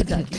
exactly.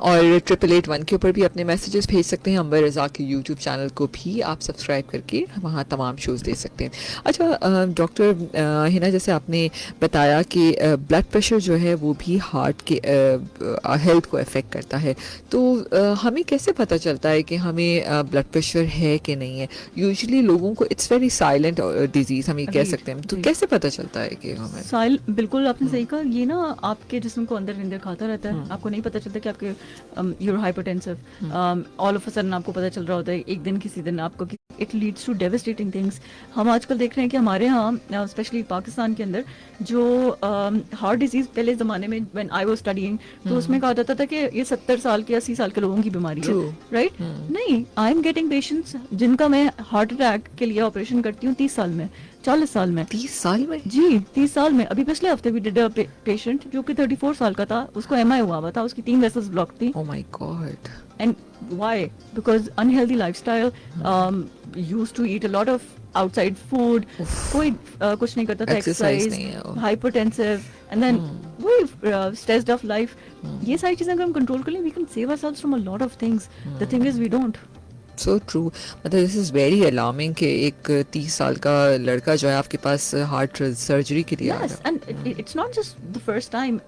اور 888 کے اوپر بھی اپنے میسیجز بھیج سکتے ہیں. انور رضا کے یوٹیوب چینل کو بھی آپ سبسکرائب کر کے وہاں تمام شوز دیکھ سکتے ہیں. اچھا ڈاکٹر ہنا، جیسے آپ نے بتایا کہ بلڈ پریشر جو ہے وہ بھی ہارٹ کے ہیلتھ کو افیکٹ کرتا ہے، تو ہمیں کیسے پتہ چلتا ہے کہ ہمیں بلڈ پریشر ہے کہ نہیں ہے؟ یوزلی لوگوں کو اٹس ویری سائلنٹ ڈیزیز ہم یہ کہہ سکتے ہیں، تو کیسے پتہ چلتا ہے کہ ہمیں؟ بالکل آپ نے صحیح کہا. یہ نا آپ کے جسم کو اندر اندر کھاتا رہتا ہے، آپ کو نہیں پتہ چلتا کہ آپ کے your hypertensive, all of a sudden آپ کو پتہ چل رہا ہوتا ہے ایک دن کسی دن آپ کو. It leads to devastating things. ہم آج کل دیکھ رہے ہیں کہ ہمارے ہاں اسپیشلی پاکستان کے اندر جو ہارٹ ڈیزیز پہلے زمانے میں وین آئی واز اسٹڈیئنگ تو اس میں کہا جاتا تھا کہ یہ 70 سال کے 80 سال کے لوگوں کی بیماری ہے، رائٹ؟ نہیں، آئی ایم گیٹنگ پیشنٹس جن کا میں ہارٹ اٹیک کے لیے آپریشن کرتی ہوں 30 سال میں، 40 سال میں. 30 سال میں؟ جی 30 سال میں. ابھی پچھلے ہفتے بھی ڈیڈ پیشنٹ جو کہ 34 سال کا تھا، اس کو ایم آئی ہوا تھا، اس کی 3 ویسلز بلاک تھی. Oh my God. And why? Because unhealthy lifestyle, used to eat a lot of outside food, کوئی کچھ نہیں کرتا تھا، ایکسرسائز، hypertensive, and then وہی stressed of life. یہ ساری چیزیں اگر ہم کنٹرول کر لیں we can save ourselves from a lot of things. The thing is we don't. So true. مطلب دس از ویری الارمنگ کہ ایک 30 سال کا لڑکا جو ہے آپ کے پاس ہارٹ سرجری کے لیے آ Yes, and it's not just the first time.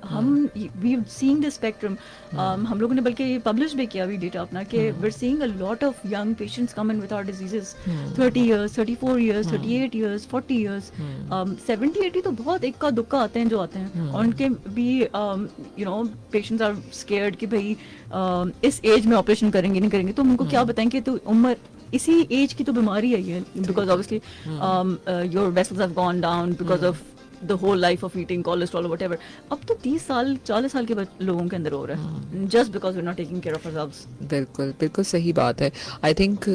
We've seen this spectrum. ہم لوگوں نے بلکہ یہ پبلش بھی کیا ڈیٹا اپنا کہ we're seeing a lot of young patients come in with our diseases. 30 years, 34 years, 38 years, 40 years, 70, 80 تو بہت اکا دکا آتے ہیں جو آتے ہیں. اور ان کے بھی patients are scared کہ بھائی اس ایج میں آپریشن کریں گے نہیں کریں گے. تو ہم ان کو کیا بتائیں کہ تو عمر اسی ایج کی تو بیماری ہے یہ, because obviously your vessels have gone down because of the whole life of eating cholesterol or whatever. اب تو 30 سال 40 سال کے لوگوں کے اندر ہو رہا ہے, just because we're not taking care of ourselves. بالکل بالکل صحیح بات ہے. آئی تھنک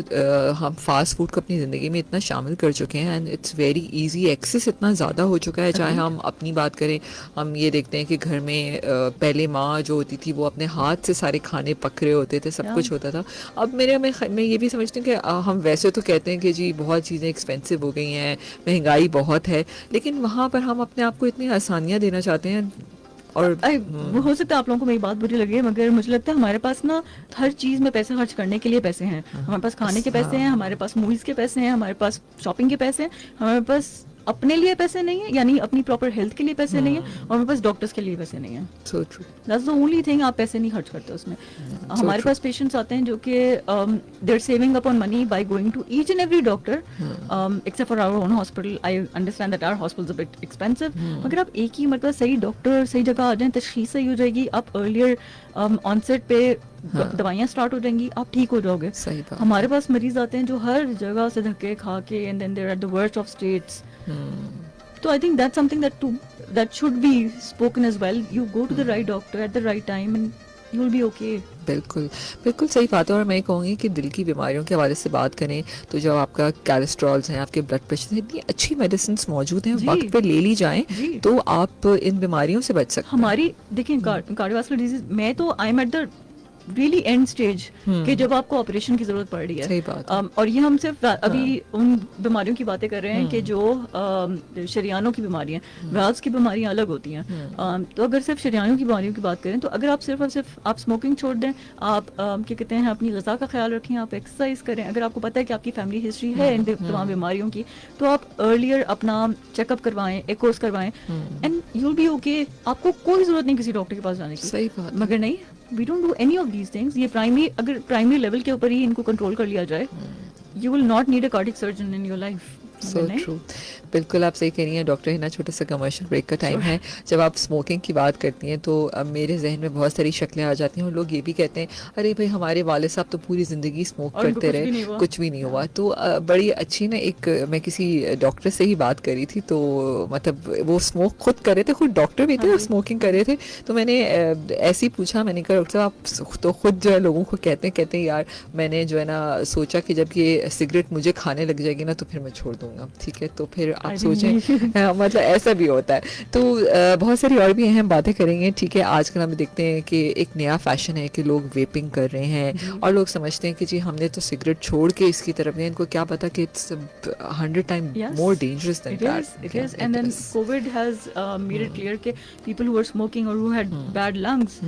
ہم فاسٹ فوڈ کو اپنی زندگی میں اتنا شامل کر چکے ہیں and it's very easy, access اتنا زیادہ ہو چکا ہے. چاہے ہم اپنی بات کریں, ہم یہ دیکھتے ہیں کہ گھر میں پہلے ماں جو ہوتی تھی وہ اپنے ہاتھ سے سارے کھانے پک رہے ہوتے تھے, سب کچھ ہوتا تھا. اب میں یہ بھی سمجھتی ہوں کہ ہم ویسے تو کہتے ہیں کہ جی بہت چیزیں ایکسپینسو ہو گئی ہیں, مہنگائی بہت ہے, لیکن وہاں پر ہم اپنے آپ کو اتنی آسانیاں دینا چاہتے ہیں. اور ہو سکتا ہے آپ لوگوں کو میری بات بری لگے, مگر مجھے لگتا ہے ہمارے پاس نا ہر چیز میں پیسے خرچ کرنے کے لیے پیسے ہیں. ہمارے پاس کھانے کے پیسے ہیں, ہمارے پاس موویز کے پیسے ہیں, ہمارے پاس شاپنگ کے پیسے ہیں, ہمارے پاس اپنے لیے پیسے نہیں ہیں, یعنی اپنی پراپر ہیلتھ کے لیے پیسے نہیں ہیں, اور ہمارے پاس ڈاکٹرس کے لیے پیسے نہیں ہیں. so true. That's the only thing, آپ پیسے نہیں خرچ کرتے اس میں. ہمارے پاس پیشنٹس آتے ہیں جو کہ they're saving up on money by going to each and every doctor, except for our own hospital. I understand that our hospital is a bit expensive. مگر آپ ایک ہی مرتبہ صحیح ڈاکٹر صحیح جگہ آ جائیں, تشخیص صحیح ہو جائے گی, آپ ارلیئر آنسیٹ پہ دوائیاں اسٹارٹ ہو جائیں گی, آپ ٹھیک ہو جاؤ گے. ہمارے پاس مریض آتے ہیں جو ہر جگہ سے دھکے کھا کے and then they're at the worst of states. So I think that's something that should be spoken as well. You go to the right doctor at the right time and you will be okay. بالکل بالکل صحیح بات ہے. اور میں کہوں گی کہ دل کی بیماریوں کے حوالے سے بات کریں تو جب آپ کا کیلسٹرولز ہیں, آپ کے بلڈ پریشر ہیں, اتنی اچھی میڈیسنس موجود ہیں, وقت پہ لے لی جائیں تو آپ ان بیماریوں سے بچ سکتے ہیں. ہماری دیکھیں کارڈیوواسکولر ڈیزیز میں تو I am at the really end stage کہ جب آپ کو آپریشن کی ضرورت پڑ رہی ہے. اور یہ ہم صرف ابھی ان بیماریوں کی باتیں کر رہے ہیں کہ جو شریانوں کی بیماریاں, ویلوز کی بیماریاں الگ ہوتی ہیں. تو اگر صرف شریانوں کی بیماریوں کی بات کریں تو اگر آپ صرف اور صرف آپ اسموکنگ چھوڑ دیں, آپ کیا کہتے ہیں اپنی غذا کا خیال رکھیں, آپ ایکسرسائز کریں, اگر آپ کو پتہ ہے کہ آپ کی فیملی ہسٹری ہے ان تمام بیماریوں کی, تو آپ ارلیئر اپنا چیک اپ کروائیں, ایکوز کروائیں, and you will be okay. آپ کو کوئی ضرورت نہیں کسی ڈاکٹر کے پاس جانے کی. صحیح بات. مگر نہیں, we don't do any of these things. یہ اگر پرائمری لیول کے اوپر ہی ان کو کنٹرول کر لیا جائے, you will not need a cardiac surgeon in your life. So true. بالکل آپ صحیح کہہ رہی ہیں ڈاکٹر ہنا. چھوٹا سا کمرشل بریک کا ٹائم ہے. جب آپ اسموکنگ کی بات کرتی ہیں تو اب میرے ذہن میں بہت ساری شکلیں آ جاتی ہیں, اور لوگ یہ بھی کہتے ہیں ارے بھائی ہمارے والد صاحب تو پوری زندگی اسموک کرتے رہے, کچھ بھی نہیں ہوا. تو بڑی اچھی نا ایک میں کسی ڈاکٹر سے ہی بات کری تھی, تو مطلب وہ اسموک خود کر رہے تھے, خود ڈاکٹر بھی تھے, اسموکنگ کر رہے تھے. تو میں نے ایسے ہی پوچھا, میں نے کہا ڈاکٹر صاحب آپ تو خود جو ہے لوگوں کو کہتے ہیں یار میں نے جو ہے نا سوچا کہ جب یہ سگریٹ مجھے کھانے لگ جائے گی نا تو پھر میں چھوڑ دوں گا. ٹھیک ہے, تو پھر آپ سوچیں مطلب ایسا بھی ہوتا ہے. تو بہت ساری اور بھی اہم باتیں کریں گے. ٹھیک ہے, آج کل ہم دیکھتے ہیں کہ ایک نیا فیشن ہے کہ لوگ ویپنگ کر رہے ہیں, اور لوگ سمجھتے ہیں کہ جی ہم نے تو سگریٹ چھوڑ کے اس کی طرف گئے, ان کو کیا پتا کہ it's 100 times more dangerous than that. It is. And then COVID has made it clear کہ people who were smoking or who had bad lungs,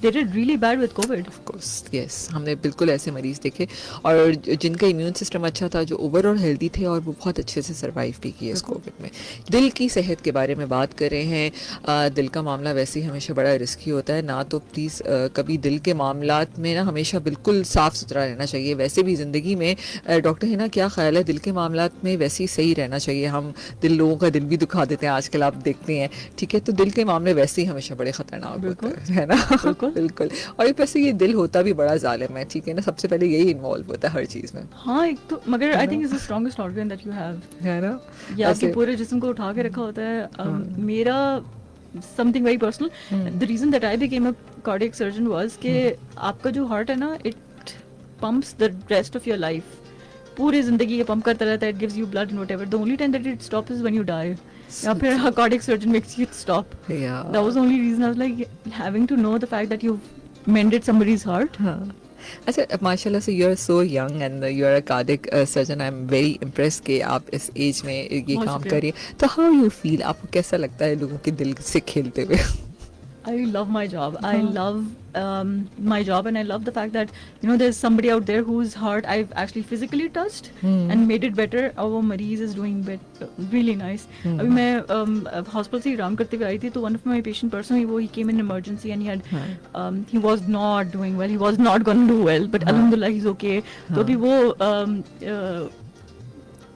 they did really bad with COVID. Of course, yes. ہم نے بالکل ایسے مریض دیکھے اور جن کا امیون سسٹم اچھا تھا, جو اوور آل ہیلدی تھے, اور وہ بہت اچھے سے سروائیو بھی کیے اس کووڈ میں. دل کی صحت کے بارے میں بات کر رہے ہیں. دل کا معاملہ ویسے ہی ہمیشہ بڑا رسکی ہوتا ہے نا, تو پلیز کبھی دل کے معاملات میں نا ہمیشہ بالکل صاف ستھرا رہنا چاہیے. ویسے بھی زندگی میں ڈاکٹر ہے نا, کیا خیال ہے, دل کے معاملات میں ویسے ہی صحیح رہنا چاہیے. ہم لوگوں کا دل بھی دکھا دیتے ہیں آج کل, آپ دیکھتے ہیں, ٹھیک ہے. تو دل کے معاملے ویسے ہی ہمیشہ بڑے خطرناک ہوتے ہیں نا. بالکل. اور ویسے یہ دل ہوتا بھی بڑا ظالم ہے, ٹھیک ہے نا, سب سے پہلے یہی انوالو ہوتا ہے ہر چیز میں. ہاں ایک تو مگر I think is the strongest organ that you have, ہے نا, یہ آپ کے پورے جسم کو اٹھا کے رکھا ہوتا ہے. میرا something very personal, the reason that I became a cardiac surgeon was کہ آپ کا جو ہارٹ ہے نا, it pumps the rest of your life, پوری زندگی یہ پمپ کرتا رہتا ہے, it gives you blood and whatever. The only time that it stops is when you die. یا پھر cardiac surgeon makes you stop. That was the only reason I was like having to know the fact that you've mended somebody's heart. اچھا, ماشاء اللہ سے you are so young and you are a cardiac surgeon. I am very impress کہ آپ اس age میں یہ کام کریے. تو ہاؤ یو فیل, آپ کو کیسا لگتا ہے لوگوں کے دل سے کھیلتے ہوئے؟ I love my job. I love my job, and I love the fact that there's somebody out there whose heart I've actually physically touched and made it better. Our Mareez is doing really nice. Abhi main hospital se ram karte hue aayi thi, to one of my patient personally, he came in emergency and he had he was not doing well. He was not going to do well, but alhamdulillah he's okay. So abhi wo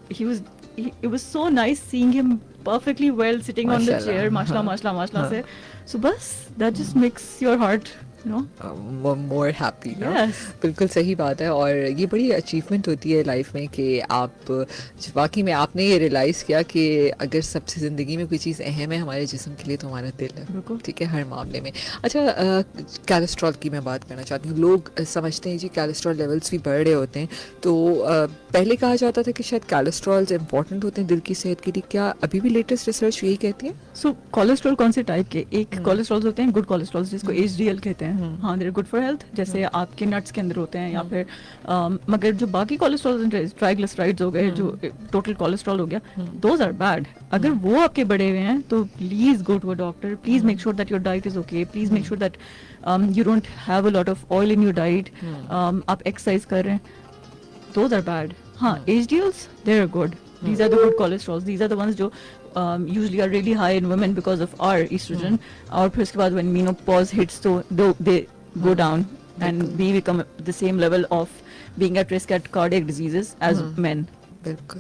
it was so nice seeing him perfectly well sitting on the chair, mashallah se. So bas, that just makes your heart more happy. Yes. بالکل صحیح بات ہے. اور یہ بڑی achievement ہوتی ہے life میں کہ آپ واقعی میں آپ نے یہ ریئلائز کیا کہ اگر سب سے زندگی میں کوئی چیز اہم ہے ہمارے جسم کے لیے تو ہمارا دل ہے, ٹھیک ہے, ہر معاملے میں. اچھا, کیلسٹرول کی میں بات کرنا چاہتی ہوں. لوگ سمجھتے ہیں جی کیلسٹرول لیولس بھی بڑھ رہے ہوتے ہیں, تو پہلے کہا جاتا تھا کہ شاید کیلسٹرولز امپورٹنٹ ہوتے ہیں دل کی صحت کے لیے. کیا ابھی بھی لیٹسٹ ریسرچ یہی کہتی ہے؟ سو کولیسٹرول کون سے ٹائپ کے؟ ایک کولیسٹرول ہوتے ہیں گڈ کولیسٹرول, جس کو HDL کہتے ہیں. ہاں, دیر گڈ فار ہیلتھ, جیسے آپ کے نٹس کے اندر ہوتے ہیں, یا پھر مگر جو باقی کولیسٹرول, ٹرائیگلیسرائڈز ہو گئے, جو ٹوٹل کولیسٹرول ہو گیا, دوز آر بیڈ. اگر وہ آپ کے بڑے ہوئے ہیں تو please go to a doctor. Please make sure that your diet is okay. Please make sure that you don't have a lot of oil in your diet. آپ ایکسرسائز کر رہے ہیں, دوز آر بیڈ. ہاں, HDLs, they are good. These are the good cholesterols. These are the ones جو usually are really high in women because of our estrogen. اور پھر اس کے بعد when menopause hits, so they go down and we become the same level of being at risk at cardiac diseases as men. بالکل.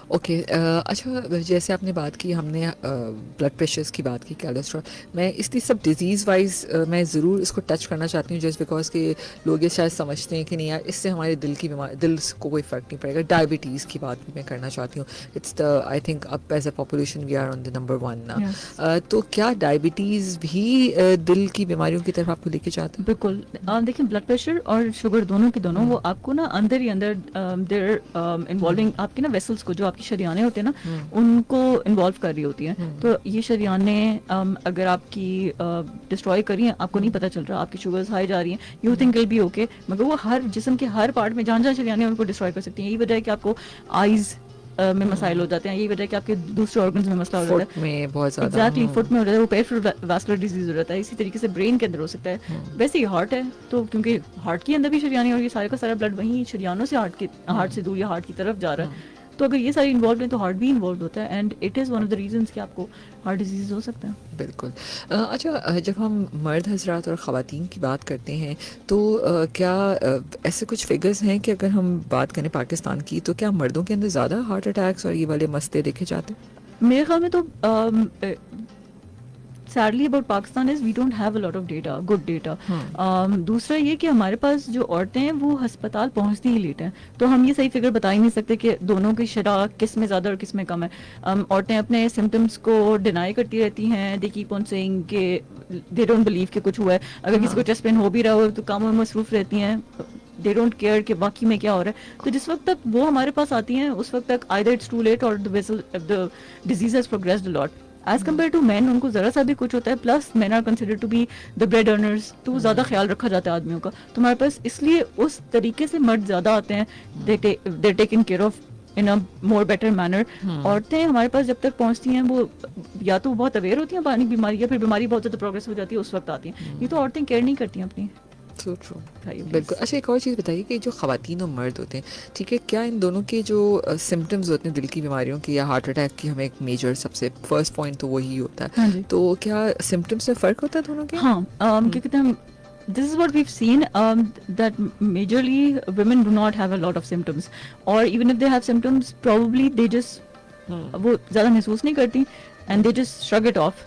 Okay. اچھا, جیسے آپ نے بات کی, ہم نے بلڈ پریشرز کی بات کی, کیلسٹرول, میں اس لیے سب ڈیزیز وائز میں ضرور اس کو ٹچ کرنا چاہتی ہوں, جسٹ بیکاز کہ لوگ یہ شاید سمجھتے ہیں کہ نہیں یار اس سے ہمارے دل کی بیماری, دل کو کوئی فرق نہیں پڑے گا. ڈائبٹیز کی بات بھی میں کرنا چاہتی ہوں. اٹس دا, آئی تھنک اب as a population we are on the number 1 نا. تو کیا ڈائبٹیز بھی دل کی بیماریوں کی طرف آپ کو لے کے جاتے ہیں؟ بالکل. دیکھیں, بلڈ پریشر اور شوگر دونوں کی دونوں وہ آپ کو نا اندر ہی اندر دیر انوالونگ آپ کے نا ویسلس کو, جو آپ کی شریانیں ہوتے ہیں نا, ان کو انوالو کر رہی ہوتی ہیں. تو یہ شریانیں اگر آپ کی ڈسٹروائے کر رہی ہیں, آپ کو نہیں پتہ چل رہا, آپ کی شوگرز ہائی جا رہی ہیں, you think will be okay, مگر وہ ہر جسم کے ہر پارٹ میں جہاں جہاں شریانیں ہیں ان کو ڈسٹروائے کر سکتی ہیں. یہی وجہ ہے کہ آپ کو آئیز میں مسائل ہو جاتے ہیں, یہی وجہ ہے کہ آپ کے دوسرے آرگنز میں مسئلہ ہو جاتا ہے. فٹ میں بہت زیادہ, ایگزیکٹلی, فٹ میں ہو جاتا ہے, وہ پیریفرل واسکولر ڈیزیز ہو جاتا ہے. اسی طریقے سے برین کے اندر ہو سکتا ہے. ویسے یہ ہارٹ ہے, تو کیونکہ ہارٹ کے اندر بھی شریانیں, اور یہ سارے کا سارا بلڈ وہیں شریانوں سے ہارٹ سے دور یا ہارٹ کی طرف جا رہا ہے. تو اگر یہ ساری انوالوڈ ہیں تو ہارٹ بھی انوالوڈ ہوتا ہے, and it is one of the reasons کہ آپ کو ہارٹ ڈیزیز ہو سکتا ہے. بالکل. اچھا, جب ہم مرد حضرات اور خواتین کی بات کرتے ہیں تو کیا ایسے کچھ فگرز ہیں کہ اگر ہم بات کریں پاکستان کی, تو کیا مردوں کے اندر زیادہ ہارٹ اٹیکس اور یہ والے مسئلے دیکھے جاتے ہیں؟ میرے خیال میں تو sadly about Pakistan is we don't have a lot of data, good data. دوسرا یہ کہ ہمارے پاس جو عورتیں ہیں وہ ہسپتال پہنچتی ہی لیٹ ہیں, تو ہم یہ صحیح فگر بتا ہی نہیں سکتے کہ دونوں کی شرح کس میں زیادہ اور کس میں کم ہے. عورتیں اپنے سمٹمس کو ڈینائی کرتی رہتی ہیں, they keep on saying کہ they don't believe کہ کچھ ہوا ہے. اگر کسی کو چیسٹ پین ہو بھی رہا ہو تو کاموں میں مصروف رہتی ہیں, they don't care کہ باقی میں کیا ہو رہا ہے. تو جس وقت تک وہ ہمارے پاس آتی ہیں اس وقت تک either it's too late or the disease has progressed a lot. As compared to men, ان کو ذرا سا بھی کچھ ہوتا ہے, plus men are considered to be the bread earners, تو زیادہ خیال رکھا جاتا ہے آدمیوں کا. تو ہمارے پاس اس لیے اس طریقے سے مرد زیادہ آتے ہیں, they're taken care of in a more better manner. عورتیں ہمارے پاس جب تک پہنچتی ہیں وہ یا تو بہت اویئر ہوتی ہیں پانی بیماری یا پھر بیماری بہت زیادہ پروگریس ہو جاتی ہے اس وقت آتی ہیں. یہ تو عورتیں کیئر نہیں کرتی ہیں اپنی. So true. بالکل. اچھا ایک اور چیز بتائیے کہ جو خواتین اور مرد ہوتے ہیں ٹھیک ہے کیا ان دونوں کے جو سمٹمز ہوتے ہیں دل کی بیماریوں کے یا ہارٹ اٹیک کی ہمیں ایک میجر سب سے فرسٹ پوائنٹ تو وہی ہوتا ہے تو کیا سمٹمس میں فرق ہوتا ہے دونوں کے؟ ہاں کیا کہتے ہیں this is what we've seen that majorly women do not have a lot of symptoms or even if they have symptoms probably they just وہ زیادہ محسوس نہیں کرتی and they just shrug it off.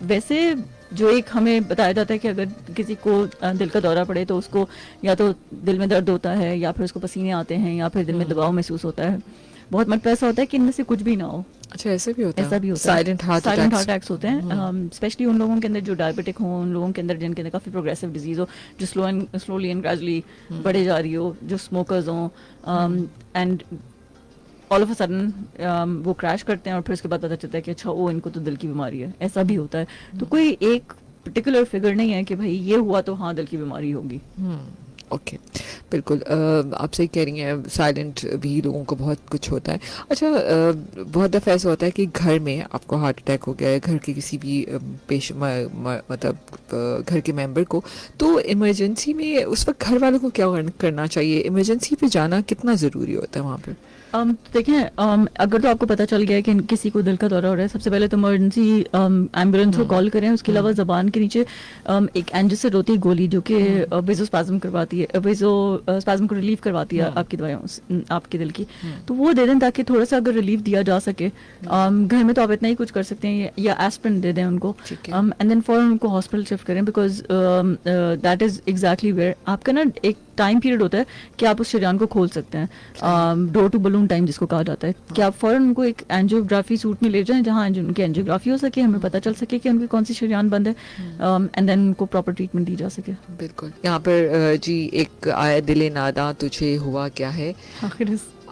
ویسے جو ایک ہمیں بتایا جاتا ہے کہ اگر کسی کو دل کا دورہ پڑے تو اس کو یا تو دل میں درد ہوتا ہے یا پھر اس کو پسینے آتے ہیں یا پھر دل میں دباؤ محسوس ہوتا ہے. بہت مرتبہ ایسا ہوتا ہے کہ ان میں سے کچھ بھی نہ ہو. اچھا ایسا بھی ہوتا ہے؟ ایسا بھی ہوتا ہے. سائلنٹ ہارٹ اٹیکس ہوتے ہیں اسپیشلی ان لوگوں کے اندر جو ڈائبٹک ہوں, ان لوگوں کے اندر جن کے اندر کافی پروگریسو ڈیزیز ہو, جو سلولی اینڈ گریجولی بڑھے جا رہی ہو, جو اسموکرز ہوں and all of a sudden وہ کریش کرتے ہیں اور پھر اس کے بعد پتہ چلتا ہے کہ اچھا وہ ان کو تو دل کی بیماری ہے. ایسا بھی ہوتا ہے. تو کوئی ایک پرٹیکولر فگر نہیں ہے کہ بھائی یہ ہوا تو ہاں دل کی بیماری ہوگی. اوکے بالکل آپ صحیح کہہ رہی ہیں. سائلنٹ بھی لوگوں کو بہت کچھ ہوتا ہے. اچھا بہت دفعہ ایسا ہوتا ہے کہ گھر میں آپ کو ہارٹ اٹیک ہو گیا ہے گھر کے کسی بھی مطلب گھر کے ممبر کو, تو ایمرجنسی میں اس وقت گھر والوں کو کیا کرنا چاہیے؟ ایمرجنسی پہ جانا کتنا ضروری ہوتا ہے وہاں پہ؟ دیکھیں اگر تو آپ کو پتہ چل گیا ہے کہ کسی کو دل کا دورہ ہو رہا ہے سب سے پہلے تو ایمرجنسی ایمبولینس کو کال کریں. اس کے علاوہ زبان کے نیچے ایک اینجسڈ ہوتی ہے گولی جو کہ ویزوسپازم کرواتی ہے, ویزوسپازم کو ریلیف کرواتی ہے آپ کی دوائیوں آپ کے دل کی, تو وہ دے دیں تاکہ تھوڑا سا اگر ریلیف دیا جا سکے. گھر میں تو آپ اتنا ہی کچھ کر سکتے ہیں یا ایسپرین دے دیں ان کو اینڈ دین فوراً ان کو ہاسپٹل شفٹ کریں because that is exactly where آپ کا نا ایک ٹائم پیریڈ ہوتا ہے کہ آپ اس شریان کو کھول سکتے ہیں. ڈور ٹو بلون ٹائم جس کو کہا جاتا ہے کہ آپ فوراً ان کو ایک اینجیوگرافی سوٹ میں لے جائیں جہاں ان کی اینجیوگرافی ہو سکے, ہمیں پتہ چل سکے کہ ان کی کون سی شریان بند ہے اینڈ دین ان کو پراپر ٹریٹمنٹ دی جا سکے. بالکل. یہاں پر جی ایک آیا دل ناداں تجھے ہوا کیا ہے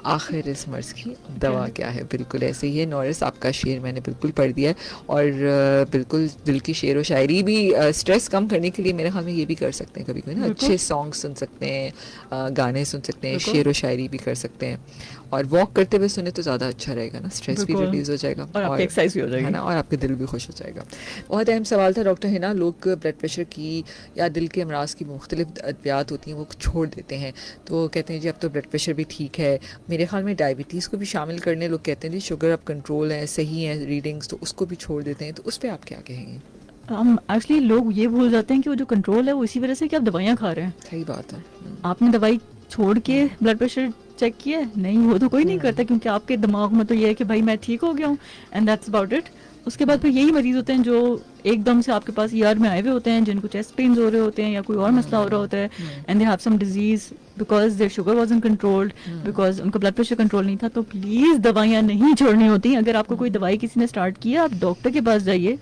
آخر اس مرض کی دوا کیا ہے. بالکل ایسے ہی ہے. نورس آپ کا شعر میں نے بالکل پڑھ دیا ہے اور بالکل دل کی شعر و شاعری بھی اسٹریس کم کرنے کے لیے میرے خیال میں یہ بھی کر سکتے ہیں کبھی کبھی نا, اچھے سانگ سن سکتے ہیں, گانے سن سکتے ہیں, شعر و شاعری بھی کر سکتے ہیں اور واک کرتے ہوئے سنیں تو زیادہ اچھا رہے گا نا, اسٹریس بھی ریڈیوز ہو جائے گا اور ایکسرسائز بھی ہو جائے گی نا اور آپ کا دل بھی خوش ہو جائے گا. بہت اہم سوال تھا ڈاکٹر ہینا. لوگ بلڈ پریشر کی یا دل کے امراض کی مختلف ادویات ہوتی ہیں وہ چھوڑ دیتے ہیں, تو کہتے ہیں جی اب تو بلڈ پریشر بھی ٹھیک ہے. میرے خیال میں ڈائبٹیز کو بھی شامل کرنے لوگ کہتے ہیں جی شوگر اب کنٹرول ہے صحیح ہے ریڈنگس, تو اس کو بھی چھوڑ دیتے ہیں, تو اس پہ آپ کیا کہیں گے؟ ایکچولی لوگ یہ بھول جاتے ہیں کہ وہ جو کنٹرول ہے وہ اسی وجہ سے کہ آپ دوائیاں کھا رہے ہیں. صحیح بات ہے. آپ نے دوائی چھوڑ کے بلڈ پریشر چیک کیا نہیں, وہ تو کوئی نہیں کرتا کیونکہ آپ کے دماغ میں تو یہ ہے کہ بھائی میں ٹھیک ہو گیا ہوں اینڈ دیٹس اباؤٹ اٹ. اس کے بعد پھر یہی مریض ہوتے ہیں جو ایک دم سے آپ کے پاس ER میں آئے ہوئے ہوتے ہیں جن کو چیسٹ پینز ہو رہے ہوتے ہیں یا کوئی اور مسئلہ ہو رہا ہوتا ہے and they have some disease because their sugar wasn't controlled, because ان کا بلڈ پریشر کنٹرول نہیں تھا. تو پلیز دوائیاں نہیں چھوڑنی ہوتی. اگر آپ کو کوئی دوائی کسی نے اسٹارٹ کیا آپ ڈاکٹر کے پاس جائیے,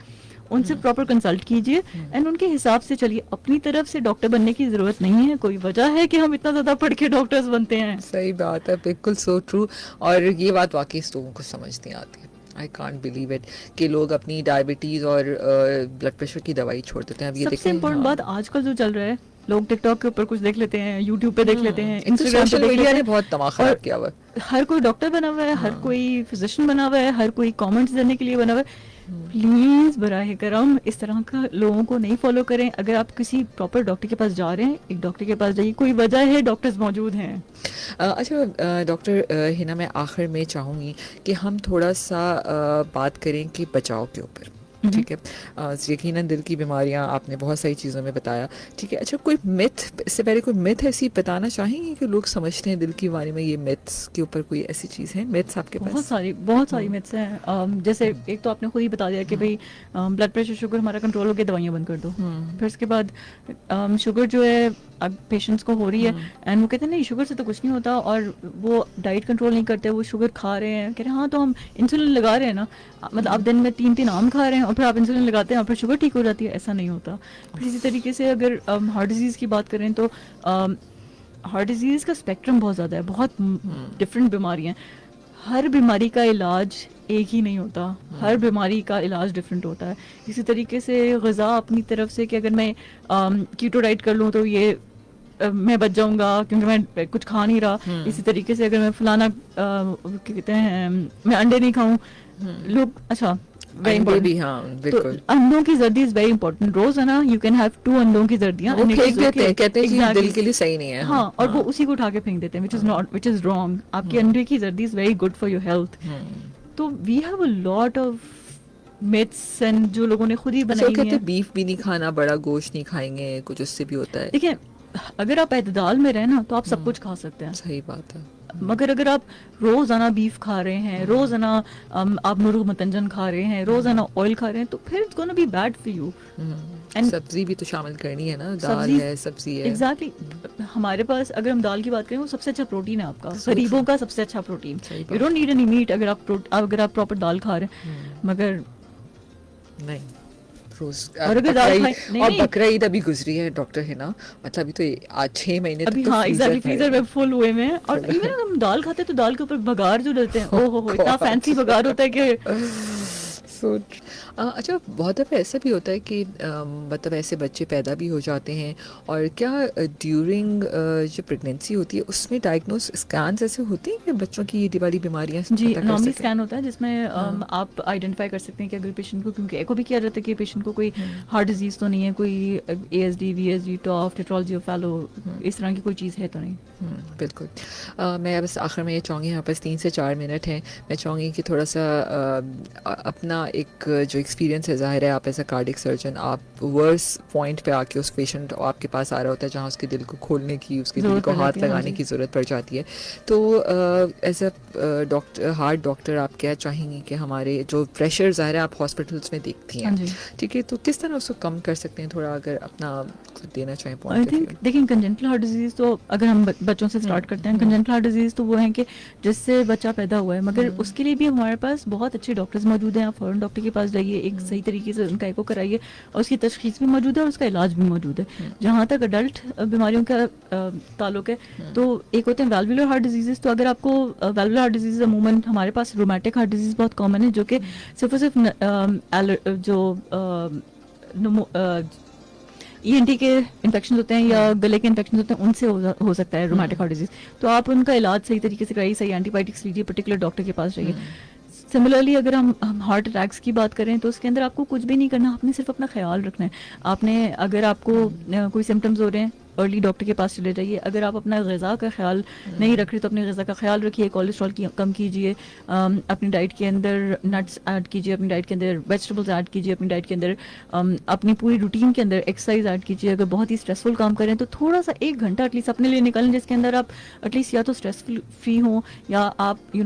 ان سے پراپر کنسلٹ کیجیے اینڈ ان کے حساب سے چلیے. اپنی طرف سے ڈاکٹر بننے کی ضرورت نہیں ہے. کوئی وجہ ہے کہ ہم اتنا زیادہ پڑھ کے ڈاکٹرز بنتے ہیں. صحیح بات ہے, بالکل سو ٹرو. اور یہ بات واقعی لوگوں کو سمجھ نہیں آتی ہے. آئی کانٹ بلیو اٹ کہ لوگ اپنی ڈائبٹیز اور بلڈ پریشر کی دوائی چھوڑ دیتے ہیں. اب یہ سب سے امپورٹنٹ بات آج کل جو چل رہا ہے, لوگ ٹک ٹاک کے اوپر کچھ دیکھ لیتے ہیں, یوٹیوب پہ دیکھ لیتے ہیں, انسٹاگرام پہ دیکھ لیتے ہیں, بہت دماغ خراب کیا ہوا ہے. ہر کوئی ڈاکٹر بنا ہوا ہے, ہر کوئی فزیشین بنا ہوا ہے, ہر کوئی کامنٹس دینے کے لیے بنا ہوا ہے. پلیز براہ کرم اس طرح کا لوگوں کو نہیں فالو کریں. اگر آپ کسی پراپر ڈاکٹر کے پاس جا رہے ہیں, ایک ڈاکٹر کے پاس جائیے, کوئی وجہ ہے, ڈاکٹرز موجود ہیں. اچھا ڈاکٹر ہینا میں آخر میں چاہوں گی کہ ہم تھوڑا سا بات کریں کہ بچاؤ کے اوپر. ٹھیک ہے, یقیناً دل کی بیماریاں آپ نے بہت ساری چیزوں میں بتایا. ٹھیک ہے, اچھا کوئی متھ اس سے پہلے کوئی متھ ایسی بتانا چاہیں گے کہ لوگ سمجھتے ہیں دل کی بیماری میں یہ متھس کے اوپر کوئی ایسی چیز ہے؟ متھس آپ کے پاس بہت ساری متھس ہیں. جیسے ایک تو آپ نے خود ہی بتا دیا کہ بھائی بلڈ پریشر شوگر ہمارا کنٹرول ہو کے دوائیاں بند کر دو. پھر اس کے بعد شوگر جو ہے اب پیشنٹس کو ہو رہی ہے اینڈ وہ کہتے ہیں نہیں شوگر سے تو کچھ نہیں ہوتا, اور وہ ڈائٹ کنٹرول نہیں کرتے, وہ شوگر کھا رہے ہیں, کہہ رہے ہیں ہاں تو ہم انسولین لگا رہے ہیں نا, مطلب آپ دن میں 3 آم کھا رہے ہیں اور پھر آپ انسولین لگاتے ہیں اور پھر شوگر ٹھیک ہو جاتی ہے. ایسا نہیں ہوتا. پھر اسی طریقے سے اگر ہارٹ ڈیزیز کی بات کریں تو ہارٹ ڈیزیز کا اسپیکٹرم بہت زیادہ ہے, بہت ڈفرینٹ بیماریاں ہیں. ہر بیماری کا علاج ایک ہی نہیں ہوتا, ہر بیماری کا علاج ڈفرینٹ ہوتا ہے. اسی طریقے سے غذا اپنی طرف سے کہ اگر میں کیٹو ڈائٹ کر لوں تو یہ میں بچ جاؤں گا کیونکہ میں کچھ کھا نہیں رہا. اسی طریقے سے اگر میں فلانا کہتے ہیں میں انڈے نہیں کھاؤں, لوگ اچھا ویری انڈے بھی امپورٹنٹ. ہاں تو بالکل. انڈوں کی زردی از ویری امپورٹنٹ. روز ہے نا یو کین ہیو 2 انڈوں کی زردیاں, وہ پھینک دیتے ہیں, کہتے ہیں جی دل کے لیے صحیح نہیں ہے. ہاں, اور وہ اسی کو اٹھا کے پھینک دیتے ہیں, which is wrong. آپ کی انڈے کی زردی is very good for your health. تو we have a lot of maths and جو لوگوں نے خود ہی بنائی کہتے ہیں. ہیں بیف بھی نہیں کھانا, بڑا گوشت نہیں کھائیں گے, کچھ اس سے بھی ہوتا ہے. دیکھیں اگر آپ اعتدال میں رہیں نا تو آپ سب کچھ کھا سکتے ہیں. صحیح بات ہے. مگر اگر آپ روزانہ بیف کھا رہے ہیں, روزانہ آپ مرغ متنجن کھا رہے ہیں, روزانہ آئل کھا رہے ہیں, تو پھر it's gonna be bad for you. سبزی بھی تو شامل کرنی ہے نا, دال ہے, سبزی ہے. ایگزیکٹلی. ہمارے پاس اگر ہم دال کی بات کریں وہ سب سے اچھا پروٹین ہے آپ کا, غریبوں کا سب سے اچھا protein. You don't need any meat اگر آپ پراپر دال کھا رہے ہیں. مگر نہیں روز. اور اگر دال کھائیں, اور بقرہ عید ابھی گزری ہے ڈاکٹر ہے نا, مطلب ابھی تو آج 6 مہینے ابھی, ہاں ایگزیکٹلی فریزر میں فل ہوئے میں. اور ایون اگر ہم دال کھاتے ہیں تو دال کے اوپر بگار جو ڈلتے ہیں, او ہو اتنا فینسی بگار ہوتا ہے کہ اچھا بہت دفعہ ایسا بھی ہوتا ہے کہ مطلب ایسے بچے پیدا بھی ہو جاتے ہیں, اور کیا ڈیورنگ جو پریگنینسی ہوتی ہے اس میں ڈائگنوز اسکینس ایسے ہوتے ہیں کہ بچوں کی یہ والی بیماریاں جی نارملی اسکین ہوتا ہے جس میں آپ آئیڈینٹیفائی کر سکتے ہیں کہ اگر پیشنٹ کو, کیونکہ ایکو بھی کیا جاتا ہے کہ پیشنٹ کو کوئی ہارٹ ڈیزیز تو نہیں ہے, کوئی A S D, V S D, TOF, tetralogy of Fallot, اس طرح کی کوئی چیز ہے تو نہیں. بالکل. میں بس آخر میں یہ چاہوں گی, یہاں پاس 3 سے 4 منٹ ہیں, میں چاہوں گی کہ تھوڑا سا اپنا ایک جو ایکسپیرینس ہے, ظاہر ہے آپ ایز اے کارڈک سرجن آپ ورس پوائنٹ پہ آ کے اس پیشنٹ آپ کے پاس آ رہا ہوتا ہے جہاں اس کے دل کو کھولنے کی, اس کے دل کو ہاتھ لگانے کی ضرورت پڑ جاتی ہے. تو as a doctor, heart doctor, آپ کیا چاہیں گی کہ ہمارے جو پریشر ظاہر ہے آپ ہاسپٹلس میں دیکھتی ہیں, ٹھیک ہے, تو کس طرح اس کو کم کر سکتے ہیں, تھوڑا اگر اپنا دینا چاہیں پوائنٹ آف ویو. دیکھیں کنجنٹل ہارٹ ڈیزیز تو اگر ہم بچوں سے اسٹارٹ کرتے ہیں, کنجنٹل ہارٹ ڈیزیز تو وہ ہیں کہ جس سے بچہ پیدا ہوا ہے, مگر اس کے لیے بھی ہمارے پاس بہت اچھے ڈاکٹرز موجود ہیں. آپ فوراً ڈاکٹر کے پاس جائیے, ایک صحیح طریقے سے ان کا ایکو کرائیے, اور اس کی تشخیص بھی موجود ہے اور اس کا علاج بھی موجود ہے. جہاں تک اڈلٹ بیماریوں کا تعلق ہے تو ایک ہوتے ہیں ویلوولر ہارٹ ڈیزیز. تو اگر آپ کو ویلوولر ہارٹ ڈیزیز عموماً ہمارے پاس رومیٹک ہارٹ ڈیزیز بہت کامن ہے, جو کہ صرف اور صرف جو ای این ٹی کے انفیکشن ہوتے ہیں یا گلے کے انفیکشن ہوتے ہیں ان سے ہو سکتا ہے رومیٹک ہارٹ ڈیزیز. تو آپ ان کا علاج صحیح طریقے سے کرائیے, صحیح اینٹی بائیوٹکس لیجیے, پرٹیکولر ڈاکٹر کے پاس جائیے. سملرلی اگر ہم ہارٹ اٹیکس کی بات کریں تو اس کے اندر آپ کو کچھ بھی نہیں کرنا, آپ نے صرف اپنا خیال رکھنا ہے. آپ نے اگر آپ کو کوئی سمٹمز ہو رہے ہیں ارلی ڈاکٹر کے پاس چلے جائیے. اگر آپ اپنا غذا کا خیال نہیں رکھ رہے تو اپنی غذا کا خیال رکھیے, کولیسٹرول کم کیجیے, اپنی ڈائٹ کے اندر نٹس ایڈ کیجیے, اپنی ڈائٹ کے اندر ویجیٹیبلز ایڈ کیجیے, اپنی ڈائٹ کے اندر اپنی پوری روٹین کے اندر ایکسرسائز ایڈ کیجیے. اگر بہت ہی اسٹریسفل کام کریں تو تھوڑا سا 1 گھنٹہ ایٹ لیسٹ اپنے لیے نکالیں جس کے اندر آپ ایٹ لیسٹ یا تو اسٹریس فری ہوں یا آپ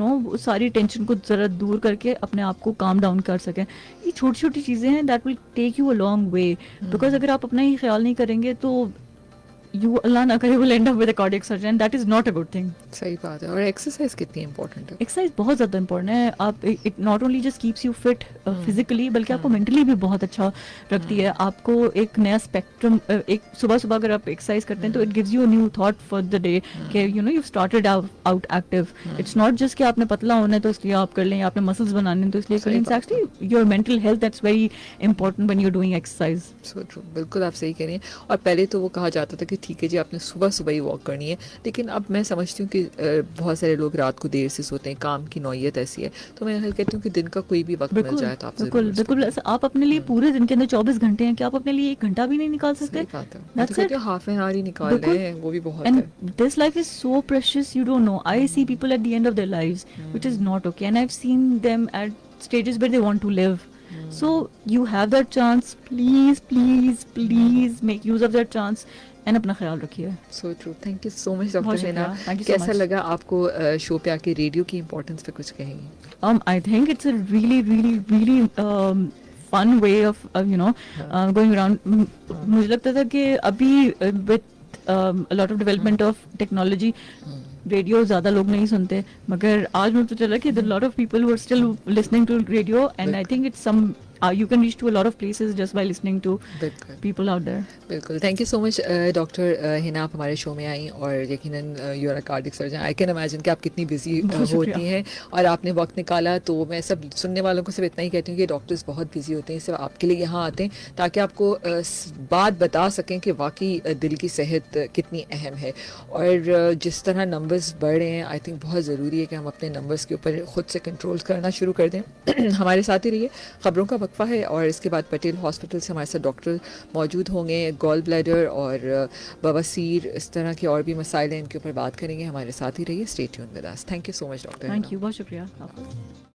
ساری ٹینشن کو ذرا دور کر کے اپنے آپ کو کام ڈاؤن کر سکیں. یہ چھوٹی چھوٹی چیزیں ہیں that will take you a long way, because اگر آپ اپنا ہی خیال نہیں کریں گے تو you اللہ نہ کرے will end up with a cardiac surgery, and that is not a good thing. صحیح بات ہے. اور ایکسرسائز کتنی امپورٹنٹ ہے؟ ایکسرسائز بہت زیادہ امپورٹنٹ ہے. آپ it not only just keeps you fit physically بلکہ آپ کو مینٹلی بھی بہت اچھا رکھتی ہے. آپ کو ایک نیا اسپیکٹرم, ایک صبح اگر آپ ایکسرسائز کرتے ہیں تو it gives you a new thought for the day کہ you started out active. It's not just کہ آپ نے پتلا ہونا ہے تو اس لیے آپ کر لیں, یا آپ نے مسلس بنانے ہیں تو اس لیے کر لیں. It's actually your mental health that's very important when you are doing exercise. So true, بالکل آپ صحیح کہہ رہی ہیں. اور پہلے تو وہ کہا جاتا تھا کہ ٹھیک ہے جی آپ نے صبح ہی واک کرنی ہے, لیکن اب میں سمجھتی ہوں کہ بہت سارے لوگ رات کو دیر سے سوتے ہیں, کام کی نوعیت ایسی ہے, تو میں کہتی ہوں کہ دن کا کوئی بھی وقت مل جائے تو آپ بالکل آپ اپنے لیے پورے دن کے اندر 24 گھنٹے ہیں, کہ آپ اپنے لیے 1 گھنٹہ بھی نہیں نکال سکتے؟ ہاف این آور ہی نکال رہے ہیں, وہ بھی بہت ہے. This life is so precious, you don't know. I see people at the end of their lives, which is not okay, and I've seen them at stages where they want to live. So you have that chance, please make use of that chance and اپنا خیال رکھیے. So true. Thank you so much doctor Hina. کیسا لگا آپ کو شو پہ آ کے, radio کی امپورٹنس پہ کچھ کہیں گے؟ I think it's a really fun way of going around. مجھے لگتا تھا کہ ابھی with a lot of development of technology radio زیادہ لوگ نہیں سنتے, مگر آج مجھے پتہ چلا کہ there are a lot of people who are still listening to radio, and I think it's you can reach to a lot of places just by listening to بالکل people out there. بالکل. Thank you so much doctor Hana, آپ ہمارے show میں آئیں اور یقیناً you are a cardiac surgeon. I can imagine کہ آپ کتنی بزی ہوتی ہیں اور آپ نے وقت نکالا. تو میں سب سننے والوں کو صرف اتنا ہی کہتی ہوں کہ ڈاکٹرز بہت بزی ہوتے ہیں، صرف آپ کے لیے یہاں آتے ہیں تاکہ آپ کو بات بتا سکیں کہ واقعی دل کی صحت کتنی اہم ہے. اور جس طرح نمبرز بڑھ رہے ہیں، آئی تھنک بہت ضروری ہے کہ ہم اپنے نمبرز کے اوپر خود سے کنٹرول کرنا شروع کر دیں. ہمارے ساتھ ہی رہیے، خبروں کا وقفہ ہے اور اس کے بعد پٹیل ہاسپٹل سے ہمارے ساتھ ڈاکٹر موجود ہوں گے. گال بلیڈر اور بواسیر، اس طرح کے اور بھی مسائل ہیں، ان کے اوپر بات کریں گے. ہمارے ساتھ ہی رہیے. Stay tune with us. Thank you so much doctor. Thank you, بہت شکریہ آپ کا.